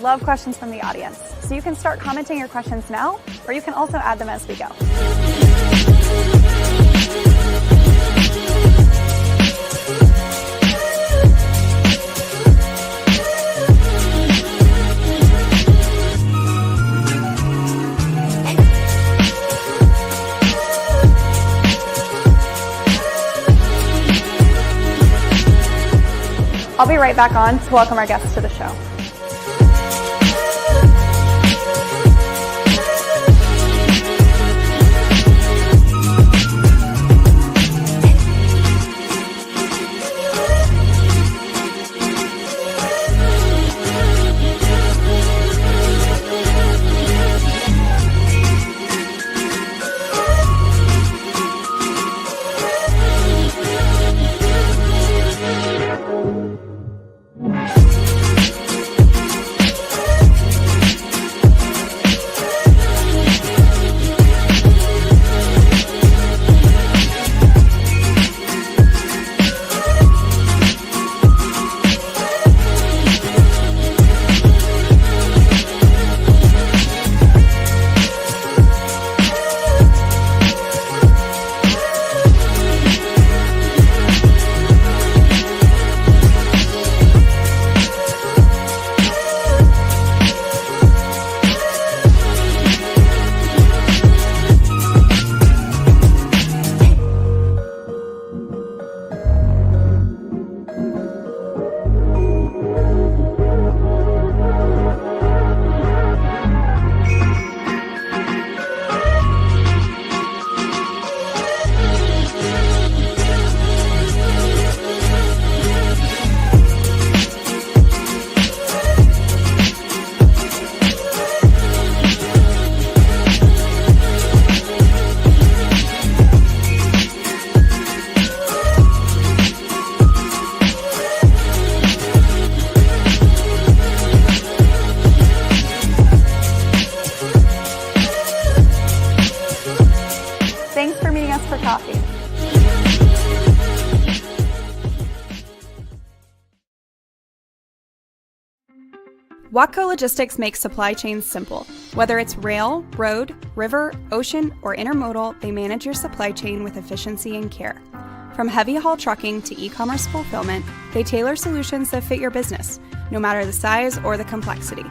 love questions from the audience, so you can start commenting your questions now, or you can also add them as we go. I'll be right back on to welcome our guests to the show. Thanks for meeting us for coffee. Watco Logistics makes supply chains simple. Whether it's rail, road, river, ocean, or intermodal, they manage your supply chain with efficiency and care. From heavy haul trucking to e-commerce fulfillment, they tailor solutions that fit your business, no matter the size or the complexity.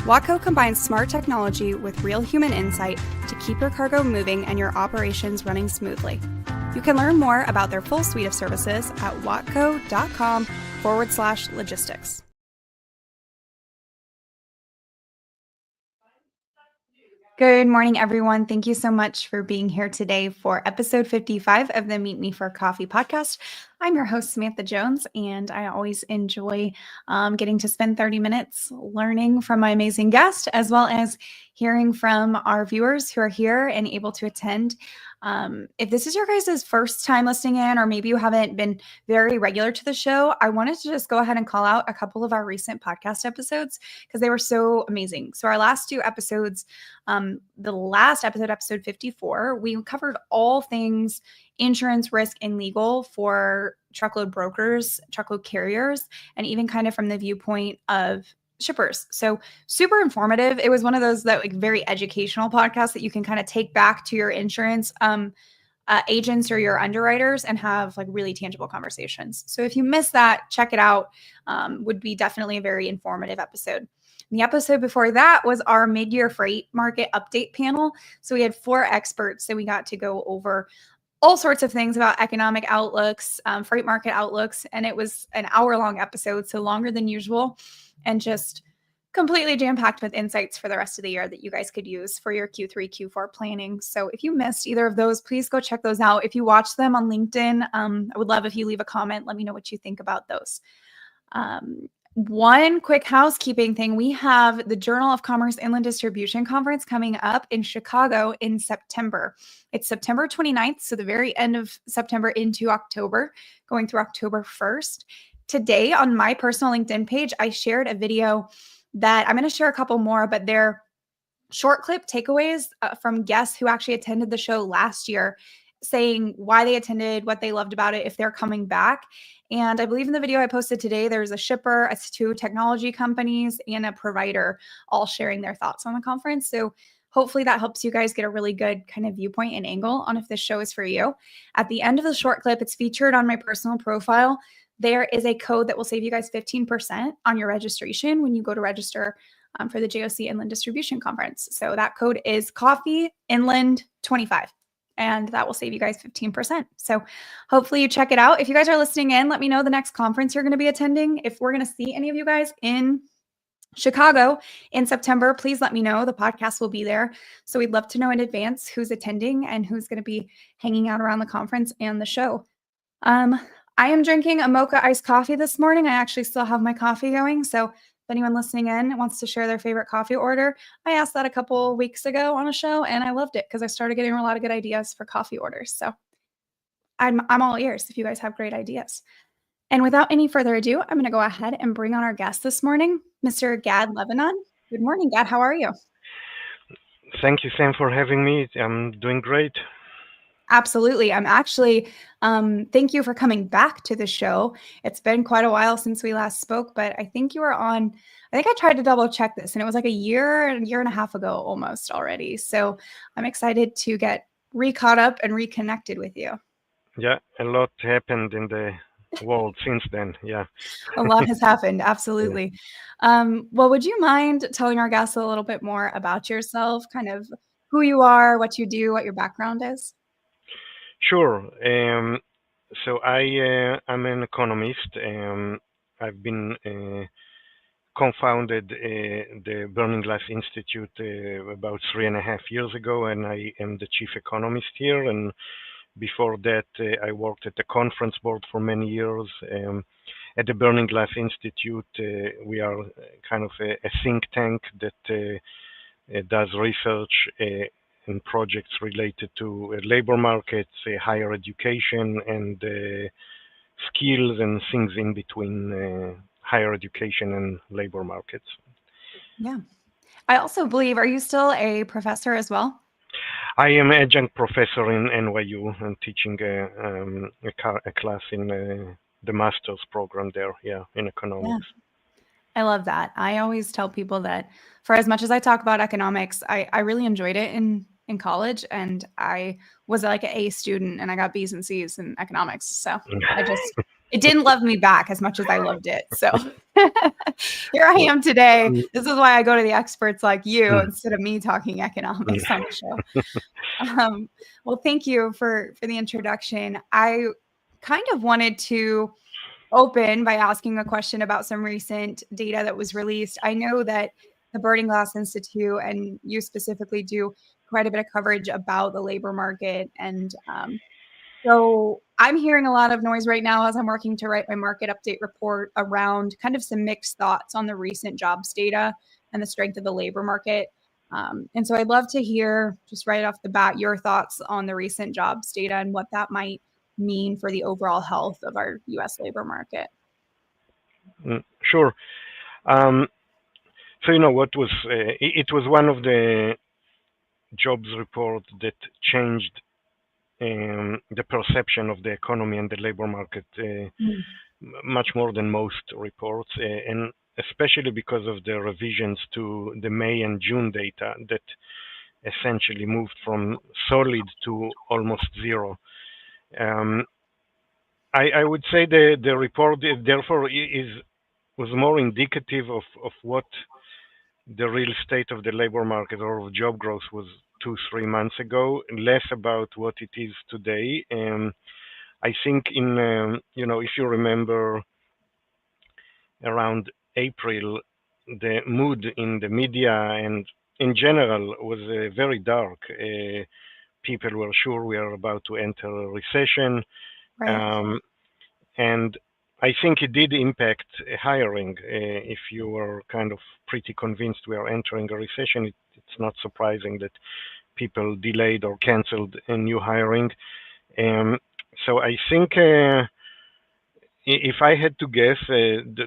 Watco combines smart technology with real human insight to keep your cargo moving and your operations running smoothly. You can learn more about their full suite of services at watco.com/logistics. Good morning, everyone. Thank you so much for being here today for episode 55 of the Meet Me for Coffee podcast. I'm your host, Samantha Jones, and I always enjoy getting to spend 30 minutes learning from my amazing guest, as well as hearing from our viewers who are here and able to attend. If this is your guys' first time listening in, or maybe you haven't been very regular to the show, I wanted to just go ahead and call out a couple of our recent podcast episodes because they were so amazing. So our last two episodes, the last episode, episode 54, we covered all things insurance, risk, and legal for truckload brokers, truckload carriers, and even kind of from the viewpoint of shippers. So super informative. It was one of those that very educational podcasts that you can kind of take back to your insurance agents or your underwriters and have really tangible conversations. So if you missed that, check it out. Would be definitely a very informative episode. The episode before that was our mid-year freight market update panel. So we had 4 experts that we got to go over all sorts of things about economic outlooks, freight market outlooks, and it was an hour-long episode, so longer than usual, and just completely jam-packed with insights for the rest of the year that you guys could use for your Q3, Q4 planning. So if you missed either of those, please go check those out. If you watch them on LinkedIn, I would love if you leave a comment. Let me know what you think about those. One quick housekeeping thing. We have the Journal of Commerce Inland Distribution Conference coming up in Chicago in September. It's September 29th, so the very end of September into October, going through October 1st. Today on my personal LinkedIn page, I shared a video that I'm going to share a couple more, but they're short clip takeaways from guests who actually attended the show last year. saying why they attended, what they loved about it, if they're coming back. And I believe in the video I posted today, there's a shipper, it's 2 technology companies, and a provider all sharing their thoughts on the conference. So hopefully that helps you guys get a really good kind of viewpoint and angle on if this show is for you. At the end of the short clip, it's featured on my personal profile. There is a code that will save you guys 15% on your registration when you go to register for the JOC Inland Distribution Conference. So that code is Coffee Inland 25. And that will save you guys 15%. So hopefully you check it out. If you guys are listening in, let me know the next conference you're going to be attending. If we're going to see any of you guys in Chicago in September, please let me know. The podcast will be there. So we'd love to know in advance who's attending and who's going to be hanging out around the conference and the show. I am drinking a mocha iced coffee this morning. I actually still have my coffee going. So if anyone listening in wants to share their favorite coffee order, I asked that a couple weeks ago on a show and I loved it because I started getting a lot of good ideas for coffee orders. So I'm all ears if you guys have great ideas. And without any further ado, I'm going to go ahead and bring on our guest this morning, Mr. Gad Levanon. Good morning, Gad. How are you? Thank you, Sam, for having me. I'm doing great. Absolutely. I'm actually, thank you for coming back to the show. It's been quite a while since we last spoke, but I think you were on, I think I tried to double check this and it was like a year and a half ago almost already. So I'm excited to get caught up and reconnected with you. Yeah, a lot happened in the world since then. Yeah. A lot has happened. Absolutely. Well, would you mind telling our guests a little bit more about yourself, kind of who you are, what you do, what your background is? Sure. So I'm an economist. I've been co-founded the Burning Glass Institute about 3.5 years ago, and I am the chief economist here. And before that, I worked at the conference board for many years. At the Burning Glass Institute, we are kind of a think tank that does research and projects related to labor markets, higher education, and skills and things in between higher education and labor markets. Yeah. I also believe, are you still a professor as well? I am adjunct professor in NYU and teaching a class in the master's program there, in economics. Yeah. I love that. I always tell people that for as much as I talk about economics, I really enjoyed it in college, and I was like an A student and I got B's and C's in economics. So it didn't love me back as much as I loved it. So here I am today. This is why I go to the experts like you instead of me talking economics on the show. Well, thank you for the introduction. I kind of wanted to open by asking a question about some recent data that was released. I know that the Burning Glass Institute and you specifically do quite a bit of coverage about the labor market. And so I'm hearing a lot of noise right now as I'm working to write my market update report around kind of some mixed thoughts on the recent jobs data and the strength of the labor market. And so I'd love to hear just right off the bat your thoughts on the recent jobs data and what that might mean for the overall health of our U.S. labor market. Sure. So what was it was one of the jobs report that changed the perception of the economy and the labor market much more than most reports, and especially because of the revisions to the May and June data that essentially moved from solid to almost zero. I would say the report therefore was more indicative of what the real state of the labor market or of job growth was 2-3 months ago, less about what it is today. I think if you remember around April, the mood in the media and in general was very dark. People were sure we are about to enter a recession. Right. And I think it did impact hiring. If you were kind of pretty convinced we are entering a recession, it's not surprising that people delayed or canceled a new hiring. So I think if I had to guess,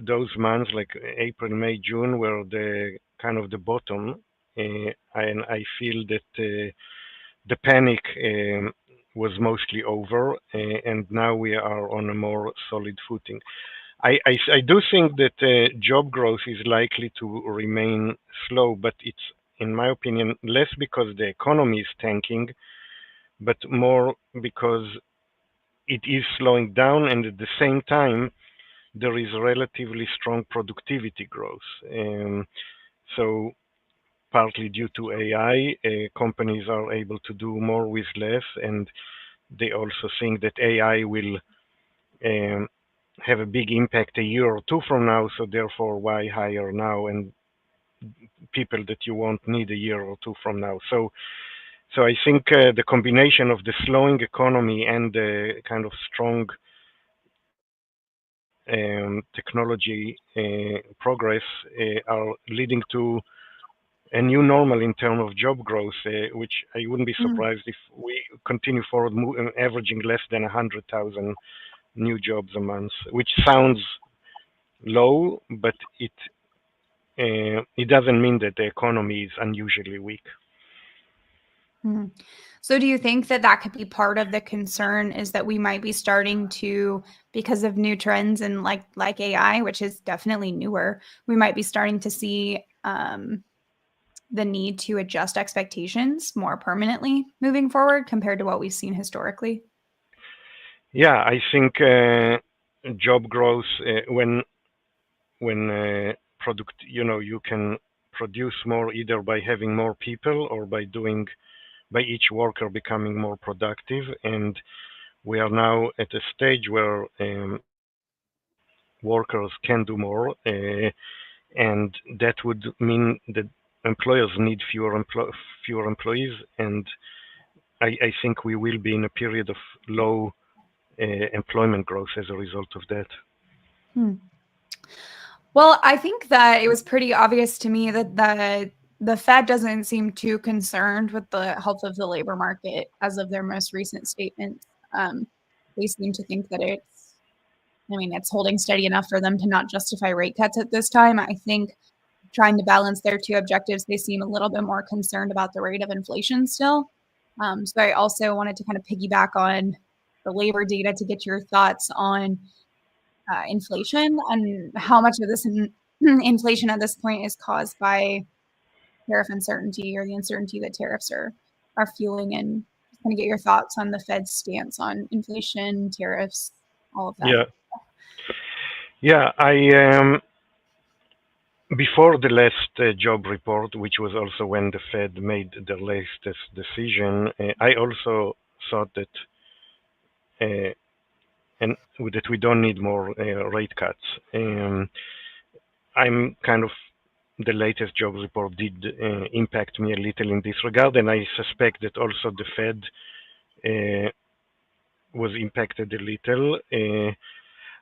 those months like April, May, June were the kind of the bottom, and I feel that the panic was mostly over, and now we are on a more solid footing. I do think that job growth is likely to remain slow, but it's, in my opinion, less because the economy is tanking, but more because it is slowing down, and at the same time, there is relatively strong productivity growth. So partly due to AI, companies are able to do more with less, and they also think that AI will um, have a big impact a year or two from now, so therefore why hire now and people that you won't need a year or two from now. So I think the combination of the slowing economy and the kind of strong technology progress are leading to a new normal in terms of job growth, which I wouldn't be Mm, surprised if we continue forward, averaging less than 100,000 new jobs a month, which sounds low, but it doesn't mean that the economy is unusually weak. mhm. So do you think that that could be part of the concern is that we might be starting to, because of new trends and like AI, which is definitely newer, we might be starting to see the need to adjust expectations more permanently moving forward compared to what we've seen historically? Yeah, I think job growth when product you can produce more either by having more people or by each worker becoming more productive, and we are now at a stage where workers can do more, and that would mean that employers need fewer employees, and I think we will be in a period of low employment growth as a result of that. Hmm. Well, I think that it was pretty obvious to me that the Fed doesn't seem too concerned with the health of the labor market as of their most recent statements. They seem to think that it's holding steady enough for them to not justify rate cuts at this time. I think trying to balance their two objectives, they seem a little bit more concerned about the rate of inflation still. So I also wanted to kind of piggyback on the labor data to get your thoughts on inflation and how much of this inflation at this point is caused by tariff uncertainty or the uncertainty that tariffs are fueling, and just kind of get your thoughts on the Fed's stance on inflation, tariffs, all of that. Yeah, yeah. I Before the last job report, which was also when the Fed made the latest decision, I also thought that uh, and that we don't need more rate cuts. I'm kind of the latest job report did impact me a little in this regard, and I suspect that also the Fed uh, was impacted a little.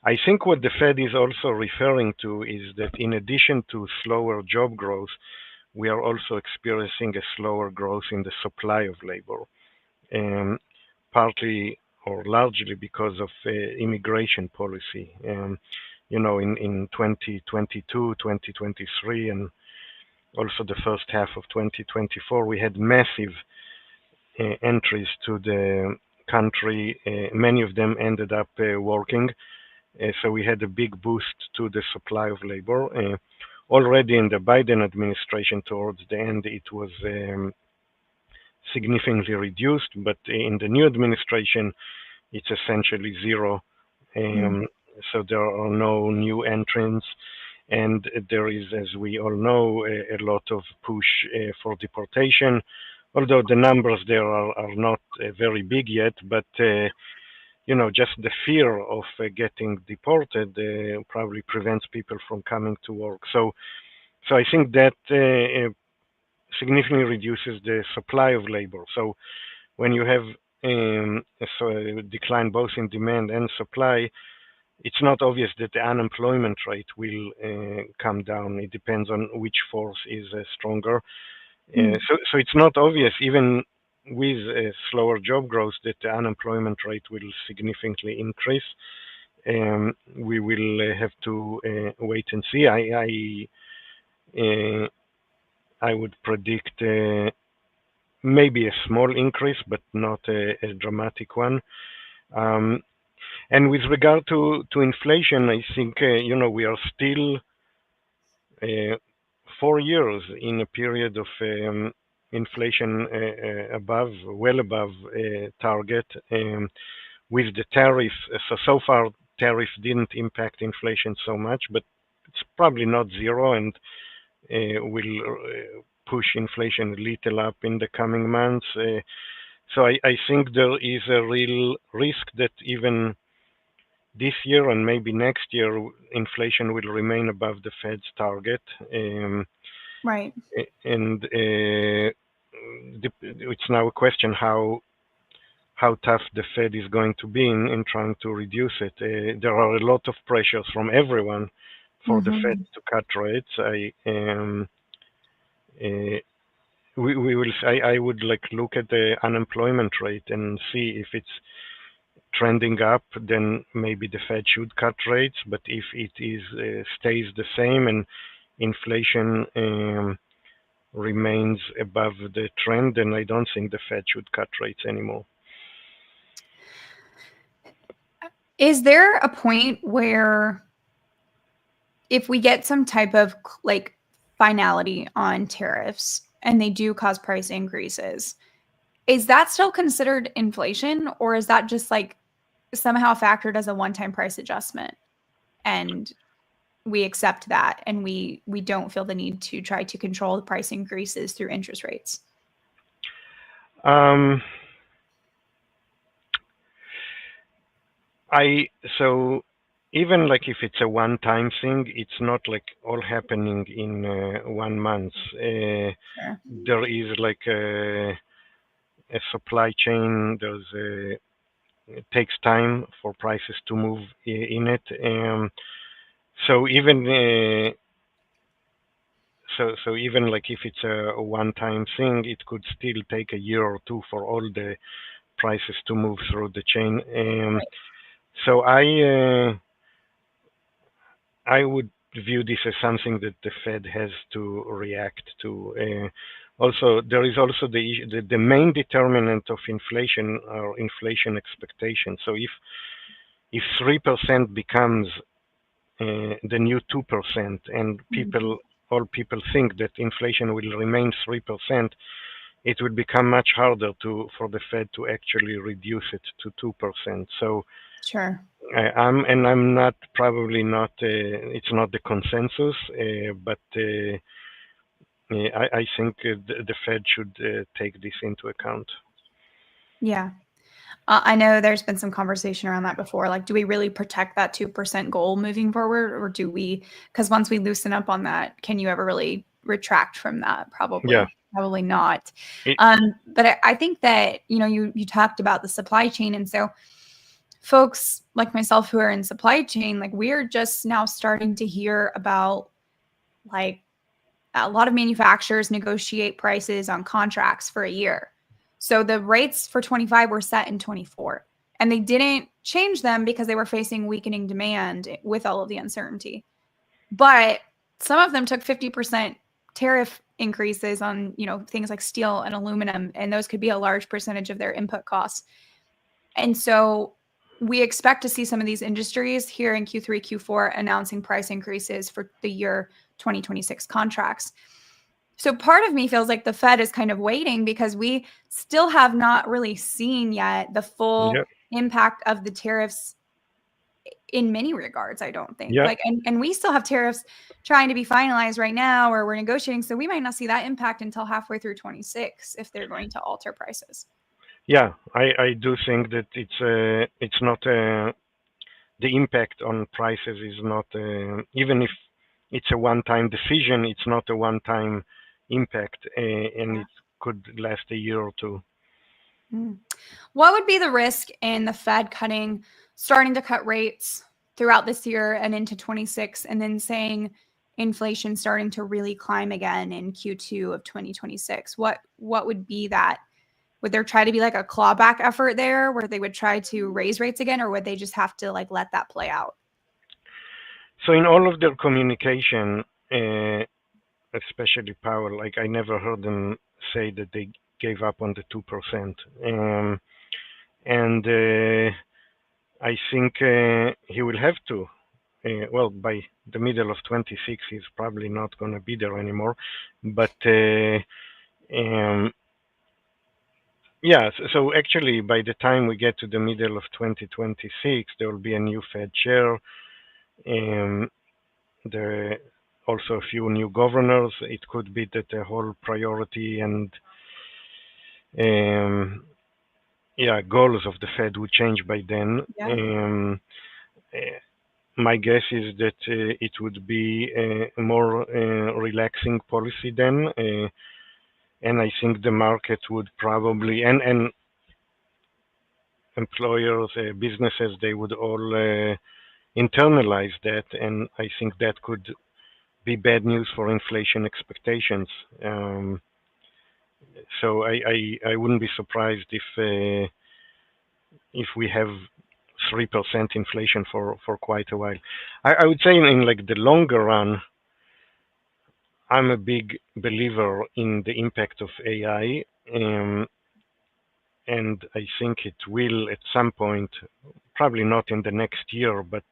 I think what the Fed is also referring to is that in addition to slower job growth, we are also experiencing a slower growth in the supply of labor, um, partly or largely because of immigration policy. In 2022, 2023, and also the first half of 2024, we had massive entries to the country. Many of them ended up working. So we had a big boost to the supply of labor. Already in the Biden administration, towards the end, it was significantly reduced, but in the new administration, it's essentially zero. Mm, Um, so there are no new entrants, and there is, as we all know, a lot of push for deportation. Although the numbers there are not very big yet, but just the fear of getting deported probably prevents people from coming to work. So I think that significantly reduces the supply of labor. So when you have a decline both in demand and supply, it's not obvious that the unemployment rate will come down. It depends on which force is stronger. mm, So it's not obvious, even with slower job growth, that the unemployment rate will significantly increase. We will have to wait and see. Uh, I would predict maybe a small increase, but not a dramatic one. Um, and with regard to inflation, I think we are still 4 years in a period of inflation well above target. With the tariff, so far tariff didn't impact inflation so much, but it's probably not zero, and will push inflation a little up in the coming months. So I think there is a real risk that even this year and maybe next year, inflation will remain above the Fed's target. Right. And it's now a question how tough the Fed is going to be in trying to reduce it. There are a lot of pressures from everyone for the Fed Mm-hmm. to cut rates. Uh, we will. I would like look at the unemployment rate and see if it's trending up. Then maybe the Fed should cut rates. But if it is stays the same and inflation remains above the trend, then I don't think the Fed should cut rates anymore. Is there a point where if we get some type of like finality on tariffs and they do cause price increases, is that still considered inflation, or is that just like somehow factored as a one-time price adjustment and we accept that and we don't feel the need to try to control the price increases through interest rates? Um, so even like if it's a one-time thing, it's not like all happening in 1 month. Sure. There is like a supply chain. It takes time for prices to move in it. So even so even like if it's a one-time thing, it could still take a year or two for all the prices to move through the chain. Right. So I would view this as something that the Fed has to react to. Also, there is also the main determinant of inflation are inflation expectations. So if 3% becomes the new 2%, and all people think that inflation will remain 3%, it will become much harder for the Fed to actually reduce it to 2%. So Sure. I'm not probably not. It's not the consensus, but I think the Fed should take this into account. Yeah. I know there's been some conversation around that before. Like, do we really protect that 2% goal moving forward? Or do we, because once we loosen up on that, can you ever really retract from that? Yeah. Probably not. It, But I think that, you talked about the supply chain. And so folks like myself who are in supply chain, like we're just now starting to hear about like a lot of manufacturers negotiate prices on contracts for a year. So the rates for 25 were set in 24, and they didn't change them because they were facing weakening demand with all of the uncertainty. But some of them took 50% tariff increases on, things like steel and aluminum, and those could be a large percentage of their input costs. And so we expect to see some of these industries here in Q3, Q4 announcing price increases for the year 2026 contracts. So part of me feels like the Fed is kind of waiting because we still have not really seen yet the full yeah, impact of the tariffs in many regards, I don't think. yeah, Like, and we still have tariffs trying to be finalized right now, or we're negotiating. So we might not see that impact until halfway through 26 if they're going to alter prices. yeah. I do think that it's not the impact on prices is not even if it's a one-time decision, it's not a one-time impact, and it could last a year or two. What would be the risk in the Fed starting to cut rates throughout this year and into 26, and then saying inflation starting to really climb again in Q2 of 2026? What would be that? Would there try to be like a clawback effort there where they would try to raise rates again, or would they just have to like let that play out? So in all of their communication, especially Powell, like I never heard them say that they gave up on the 2%. And I think he will have to. Well, by the middle of 26, he's probably not going to be there anymore. But um, yeah, so actually, by the time we get to the middle of 2026, there will be a new Fed chair. There also a few new governors. It could be that the whole priority and goals of the Fed would change by then. Yeah. Uh, my guess is that it would be a more relaxing policy then, and I think the market would probably and employers, businesses, they would all internalize that, and I think that could be bad news for inflation expectations. So I wouldn't be surprised if we have 3% inflation for quite a while. I would say in like the longer run, I'm a big believer in the impact of AI, and I think it will at some point, probably not in the next year, but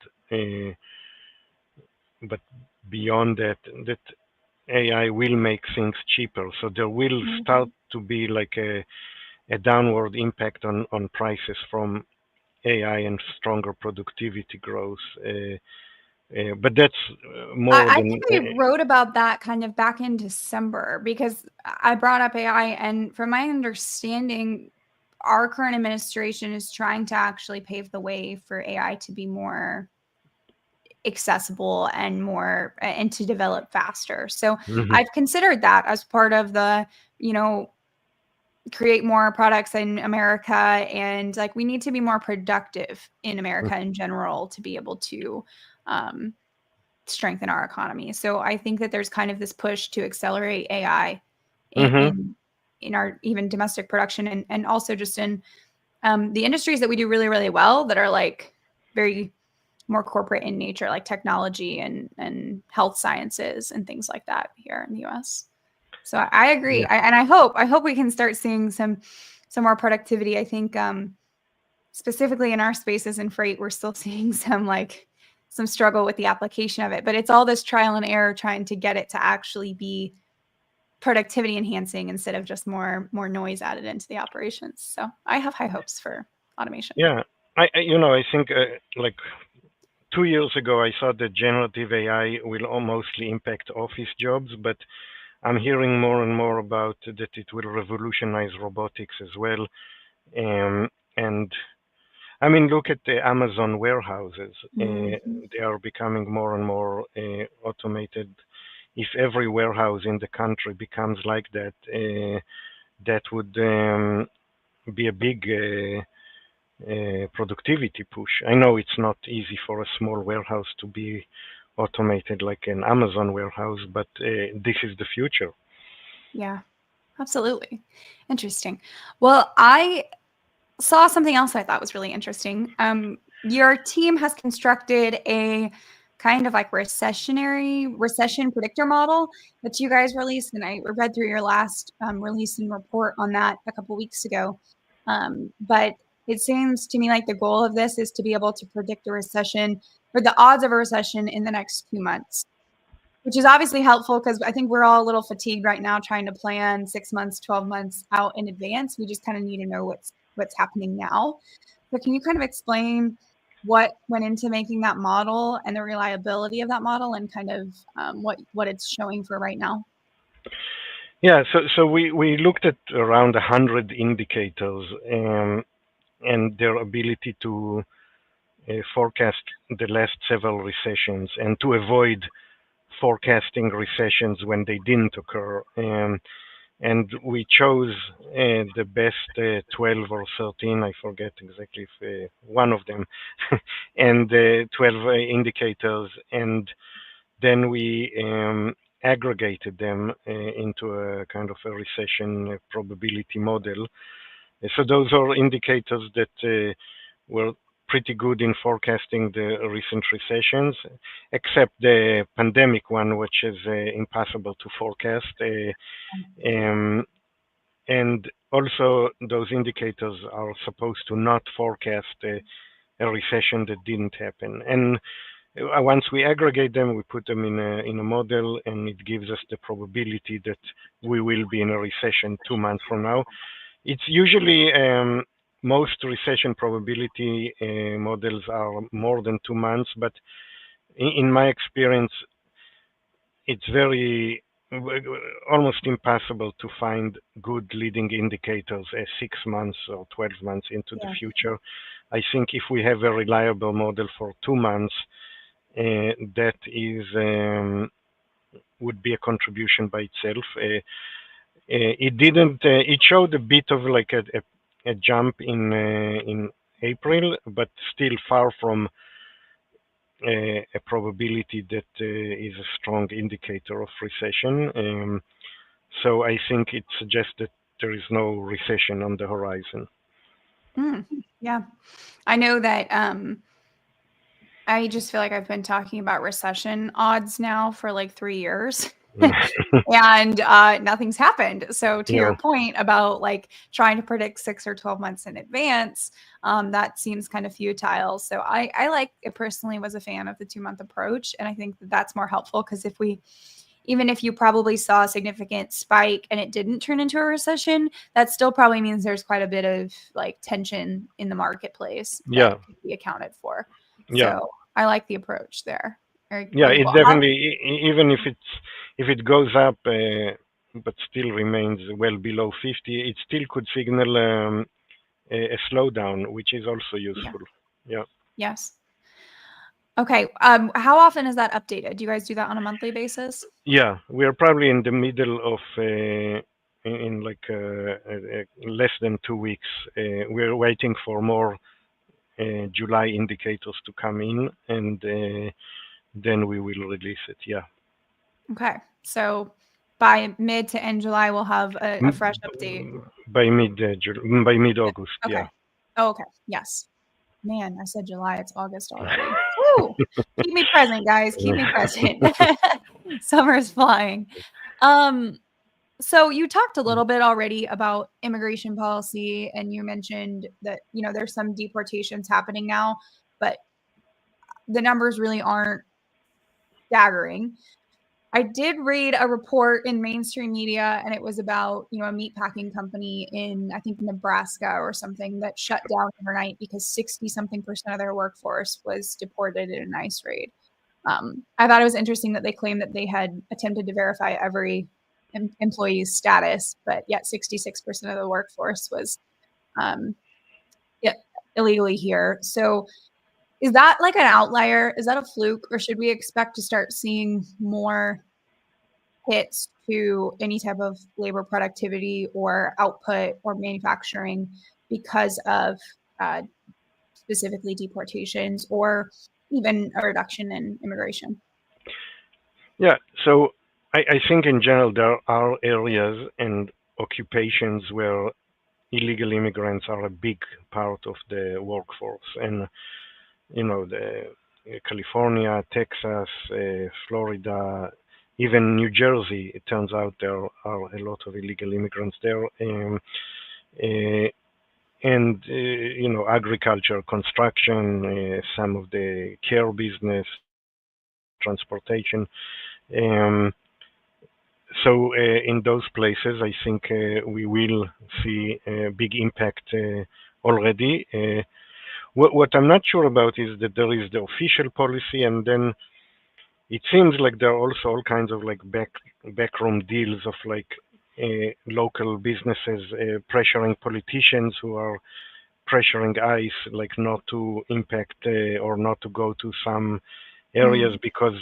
beyond that, that AI will make things cheaper. So there will start to be like a downward impact on prices from AI and stronger productivity growth. But that's more I than. think I wrote about that kind of back in December because I brought up AI, and from my understanding, our current administration is trying to actually pave the way for AI to be more accessible and more and to develop faster. So I've considered that as part of the, create more products in America, and like we need to be more productive in America in general to be able to strengthen our economy. So I think that there's kind of this push to accelerate AI in our even domestic production, and also just in the industries that we do really, really well that are like very more corporate in nature, like technology and health sciences and things like that here in the US. So I agree. Yeah. And I hope we can start seeing some more productivity. I think specifically in our spaces in freight, we're still seeing some struggle with the application of it, but it's all this trial and error trying to get it to actually be productivity enhancing instead of just more noise added into the operations. So I have high hopes for automation. Yeah. I think like 2 years ago, I thought that generative AI will mostly impact office jobs, but I'm hearing more and more about that it will revolutionize robotics as well. And I mean, look at the Amazon warehouses. They are becoming more and more automated. If every warehouse in the country becomes like that, that would be a big productivity push. I know it's not easy for a small warehouse to be automated like an Amazon warehouse, but this is the future. Yeah, absolutely. Interesting. Well, I saw something else I thought was really interesting. Your team has constructed a kind of like recession predictor model that you guys released, and I read through your last release and report on that a couple weeks ago. But it seems to me like the goal of this is to be able to predict a recession or the odds of a recession in the next 2 months, which is obviously helpful because I think we're all a little fatigued right now trying to plan 6 months, 12 months out in advance. We just kind of need to know what's happening now. So can you kind of explain what went into making that model and the reliability of that model and kind of what it's showing for right now? Yeah, so we looked at around 100 indicators and their ability to forecast the last several recessions and to avoid forecasting recessions when they didn't occur. And we chose the best 12 or 13, I forget exactly if one of them, and 12 indicators. And then we aggregated them into a kind of a recession probability model. So those are indicators that were pretty good in forecasting the recent recessions, except the pandemic one, which is impossible to forecast. and also those indicators are supposed to not forecast a recession that didn't happen. And once we aggregate them, we put them in a model, and it gives us the probability that we will be in a recession 2 months from now. It's usually most recession probability models are more than 2 months, but in my experience, it's very almost impossible to find good leading indicators 6 months or 12 months into the Yeah. future. I think if we have a reliable model for 2 months, that is would be a contribution by itself. It didn't. It showed a bit of like a jump in April, but still far from a probability that is a strong indicator of recession. So I think it suggests that there is no recession on the horizon. Yeah. I know that I just feel like I've been talking about recession odds now for like 3 years. And nothing's happened. So to Yeah, your point about like trying to predict 6 or 12 months in advance, that seems kind of futile. So I like it personally, was a fan of the 2-month approach. And I think that that's more helpful because even if you probably saw a significant spike and it didn't turn into a recession, that still probably means there's quite a bit of like tension in the marketplace yeah, that could be accounted for. yeah, So I like the approach there. Very, yeah. very It cool. definitely, even if it goes up, but still remains well below 50, it still could signal a slowdown, which is also Yeah. useful. Yeah. Yes. Okay. How often is that updated? Do you guys do that on a monthly basis? Yeah, we are probably in the middle of in like less than 2 weeks. We're waiting for more July indicators to come in, and then we will release it. Yeah. Okay. So by mid to end July, we'll have a fresh update. By by mid August. Okay. Yeah. Oh, okay. Yes. Man, I said July. It's August already. Woo! Keep me present, guys. Keep me present. Summer's flying. Um, so you talked a little bit already about immigration policy, and you mentioned that, there's some deportations happening now, but the numbers really aren't staggering. I did read a report in mainstream media, and it was about, a meat packing company in, I think, Nebraska or something that shut down overnight because 60 something percent of their workforce was deported in an ICE raid. I thought it was interesting that they claimed that they had attempted to verify every employee's status, but yet 66% of the workforce was um, yeah, illegally here. So is that like an outlier? Is that a fluke, or should we expect to start seeing more hits to any type of labor productivity or output or manufacturing because of specifically deportations or even a reduction in immigration? Yeah. So I think in general there are areas and occupations where illegal immigrants are a big part of the workforce, and the California, Texas, Florida, even New Jersey. It turns out there are a lot of illegal immigrants there, uh, and agriculture, construction, some of the care business, transportation. Um, so in those places, I think we will see a big impact already. What I'm not sure about is that there is the official policy, and then it seems like there are also all kinds of like backroom deals of like local businesses pressuring politicians who are pressuring ICE like not to impact or not to go to some areas because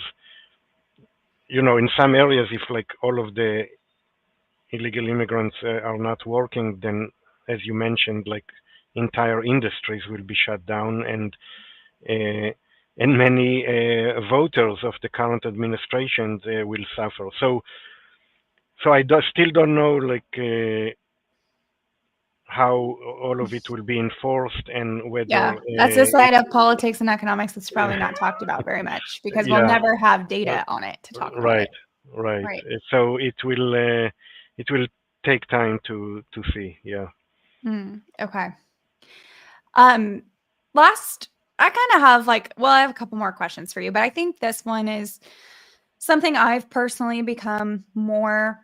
in some areas if like all of the illegal immigrants are not working, then as you mentioned, like entire industries will be shut down, uh, and many voters of the current administration will suffer. So still don't know like how all of it will be enforced and whether Yeah, that's a side of politics and economics that's probably not talked about very much because we'll yeah, never have data on it to talk about right, it. right. Right. So it will take time to see. Yeah. Okay. Um, last, I kind of have I have a couple more questions for you, but I think this one is something I've personally become more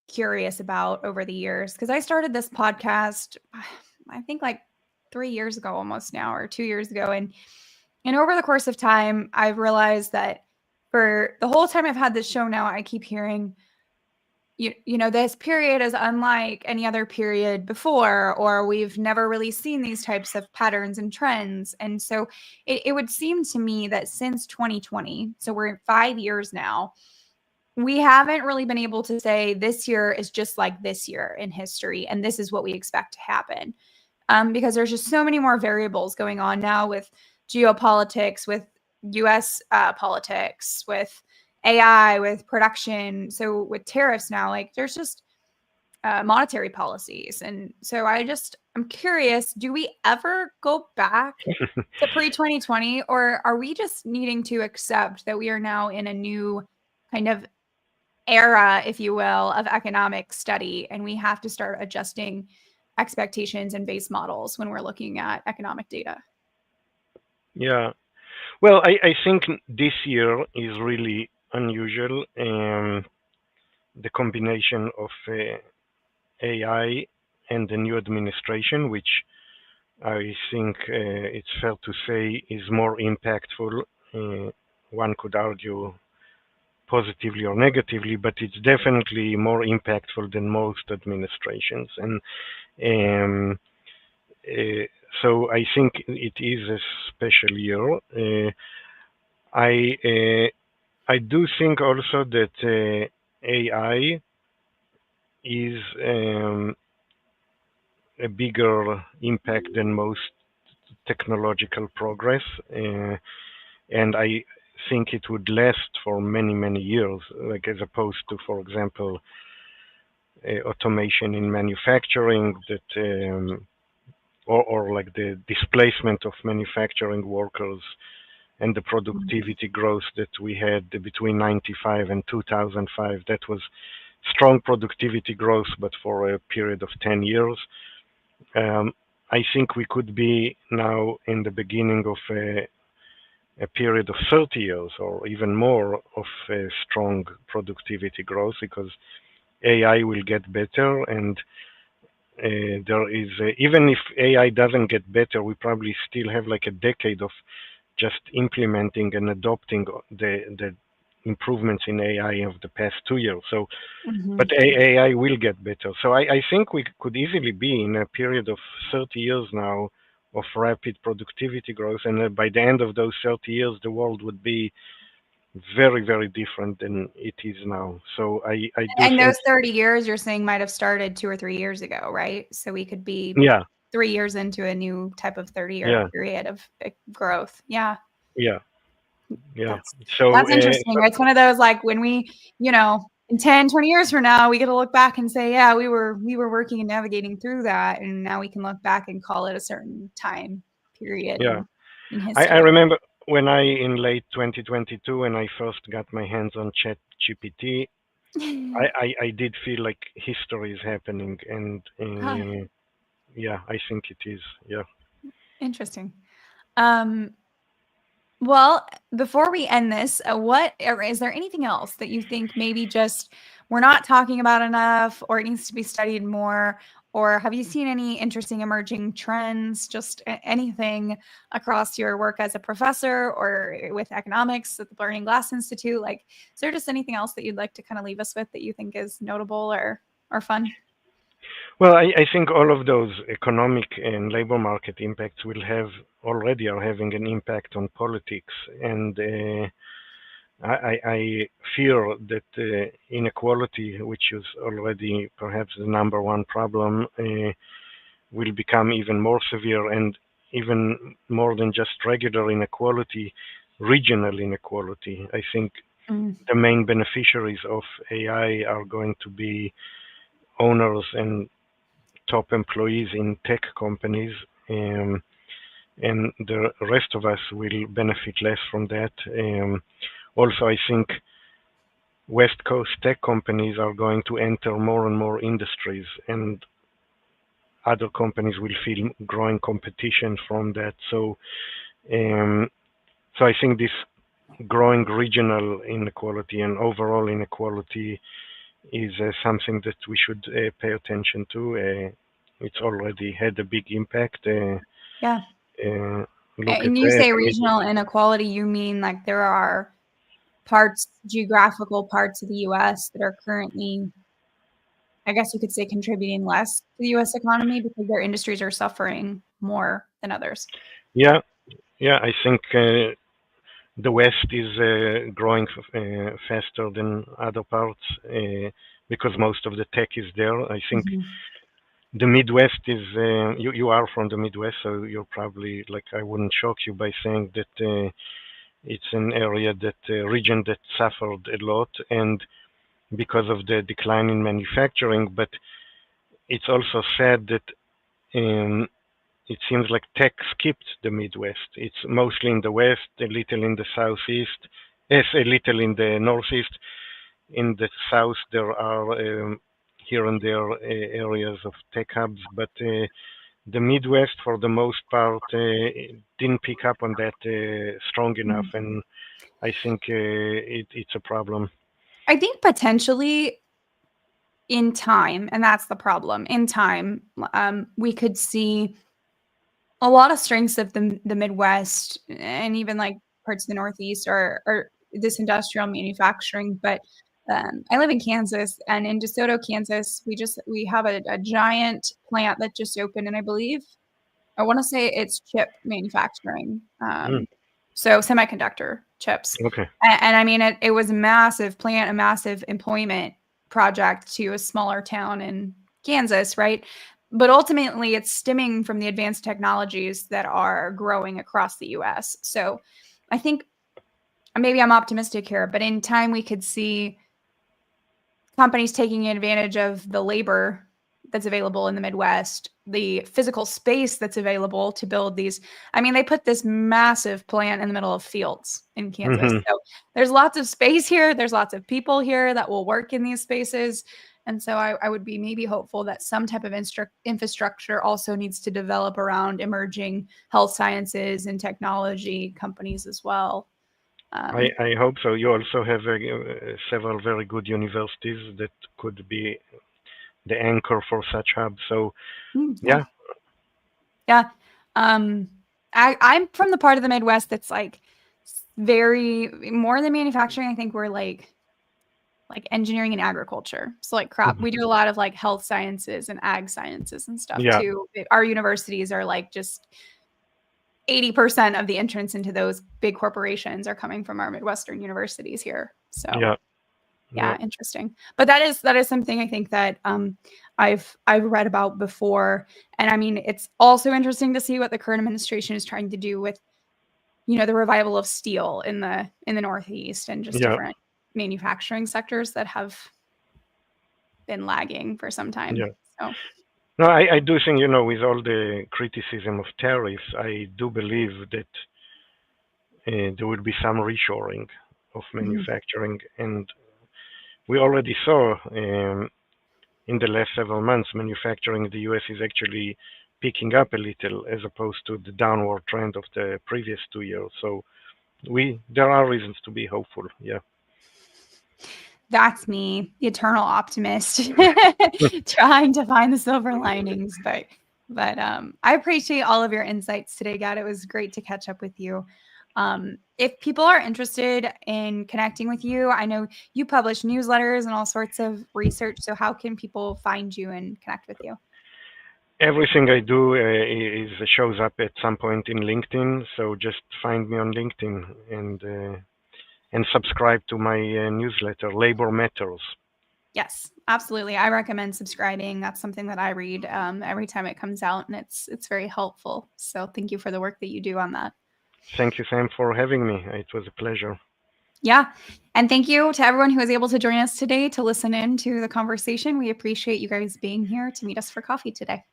curious about over the years because I started this podcast, I think 3 years ago almost now, or 2 years ago. And over the course of time, I've realized that for the whole time I've had this show now, I keep hearing, this period is unlike any other period before, or we've never really seen these types of patterns and trends. And so it would seem to me that since 2020, so we're 5 years now, we haven't really been able to say this year is just like this year in history, and this is what we expect to happen. Because there's just so many more variables going on now with geopolitics, with US politics, with AI, with production. So with tariffs now, there's just monetary policies. And so I'm curious, do we ever go back to pre-2020, or are we just needing to accept that we are now in a new kind of era, if you will, of economic study, and we have to start adjusting expectations and base models when we're looking at economic data? Yeah. Well, I think this year is really unusual. The combination of AI and the new administration, which I think it's fair to say is more impactful. One could argue positively or negatively, but it's definitely more impactful than most administrations. And um, uh, so I think it is a special year. I I do think also that AI is a bigger impact than most technological progress, and I think it would last for many, many years, like as opposed to, for example, automation in manufacturing or like the displacement of manufacturing workers and the productivity growth that we had between 95 and 2005. That was strong productivity growth, but for a period of 10 years. Um, I think we could be now in the beginning of a period of 30 years or even more of strong productivity growth because AI will get better and there is even if AI doesn't get better, we probably still have like a decade of just implementing and adopting the improvements in AI of the past 2 years. So, but AI will get better. So I think we could easily be in a period of 30 years now of rapid productivity growth, and by the end of those 30 years, the world would be very, very different than it is now. So I do And think, those 30 years you're saying might have started 2 or 3 years ago, right? So we could be yeah, 3 years into a new type of 30-year yeah, period of growth. Yeah. yeah, yeah. That's So, that's interesting. It's one of those when we, in 10, 20 years from now, we get to look back and say, yeah, we were working and navigating through that, and now we can look back and call it a certain time period yeah, in I history. remember when in late 2022 when I first got my hands on ChatGPT, I did feel like history is happening, and Huh, yeah, I think it is. Yeah. interesting. Um, Well, before we end this, is there anything else that you think maybe just we're not talking about enough, or it needs to be studied more? Or have you seen any interesting emerging trends, just anything across your work as a professor or with economics at the Burning Glass Institute? Is there just anything else that you'd like to kind of leave us with that you think is notable or fun? Well, I think all of those economic and labor market impacts will have already are having an impact on politics, and I fear that inequality, which is already perhaps the number one problem, will become even more severe and even more than just regular inequality, regional inequality. I think Mm. the main beneficiaries of AI are going to be owners and top employees in tech companies, and the rest of us will benefit less from that. Also, I think West Coast tech companies are going to enter more and more industries, and other companies will feel growing competition from that. Um, so I think this growing regional inequality and overall inequality is something that we should pay attention to. It's already had a big impact. Yeah. Look at And you that. say I mean, regional inequality, you mean like there are parts, geographical parts of the US that are currently, I guess you could say, contributing less to the US economy because their industries are suffering more than others. yeah, yeah. I think the West is growing faster than other parts because most of the tech is there. I think Mhm. the Midwest is. You are from the Midwest, so you're probably like I wouldn't shock you by saying that it's an area that region that suffered a lot, and because of the decline in manufacturing. But it's also sad that um, it seems like tech skipped the Midwest. It's mostly in the West, a little in the Southeast, yes, a little in the Northeast. In the South, there are here and there areas of tech hubs, but the Midwest, for the most part, didn't pick up on that strong enough, Mhm. and I think it's a problem. I think potentially in time, and that's the problem, in time, we could see a lot of strengths of the Midwest and even like parts of the Northeast are this industrial manufacturing. But I live in Kansas, and in DeSoto, Kansas, we have a giant plant that just opened, and I believe I want to say it's chip manufacturing, Mm, so semiconductor chips. okay. And I mean, it was a massive plant, a massive employment project to a smaller town in Kansas, right? But ultimately, it's stemming from the advanced technologies that are growing across the US. So I think maybe I'm optimistic here, but in time, we could see companies taking advantage of the labor that's available in the Midwest, the physical space that's available to build these. I mean, they put this massive plant in the middle of fields in Kansas. Hmm. So there's lots of space here. There's lots of people here that will work in these spaces. And so I would be maybe hopeful that some type of infrastructure also needs to develop around emerging health sciences and technology companies as well. Um, I hope so. You also have several very good universities that could be the anchor for such hubs. So yeah. yeah. Yeah. Um, I'm from the part of the Midwest that's like very more than manufacturing. I think we're like engineering and agriculture. So like crop, Mhm. we do a lot of like health sciences and ag sciences and stuff Yeah, too. Our universities are like just 80% of the entrance into those big corporations are coming from our Midwestern universities here. So yeah, yeah, yeah, interesting. But that is something I think that I've read about before. And I mean, it's also interesting to see what the current administration is trying to do with, the revival of steel in the Northeast and just yeah, different manufacturing sectors that have been lagging for some time. yeah. So No, I do think, with all the criticism of tariffs, I do believe that there will be some reshoring of mhm. manufacturing. And we already saw in the last several months, manufacturing in the US is actually picking up a little as opposed to the downward trend of the previous 2 years. So there are reasons to be hopeful. Yeah. That's me, the eternal optimist, trying to find the silver linings. But I appreciate all of your insights today, Gad. It was great to catch up with you. If people are interested in connecting with you, I know you publish newsletters and all sorts of research. So how can people find you and connect with you? Everything I do is shows up at some point in LinkedIn, so just find me on LinkedIn and subscribe to my newsletter, Labor Matters. Yes, absolutely. I recommend subscribing. That's something that I read every time it comes out, and it's very helpful. So thank you for the work that you do on that. Thank you, Sam, for having me. It was a pleasure. Yeah. And thank you to everyone who was able to join us today to listen in to the conversation. We appreciate you guys being here to meet us for coffee today.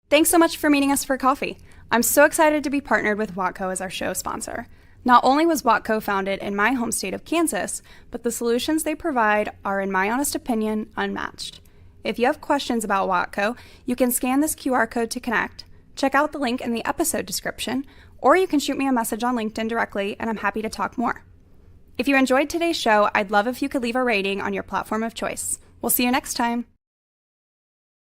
Thanks so much for meeting us for coffee. I'm so excited to be partnered with Watco as our show sponsor. Not only was Watco founded in my home state of Kansas, but the solutions they provide are, in my honest opinion, unmatched. If you have questions about Watco, you can scan this QR code to connect, check out the link in the episode description, or you can shoot me a message on LinkedIn directly, and I'm happy to talk more. If you enjoyed today's show, I'd love if you could leave a rating on your platform of choice. We'll see you next time.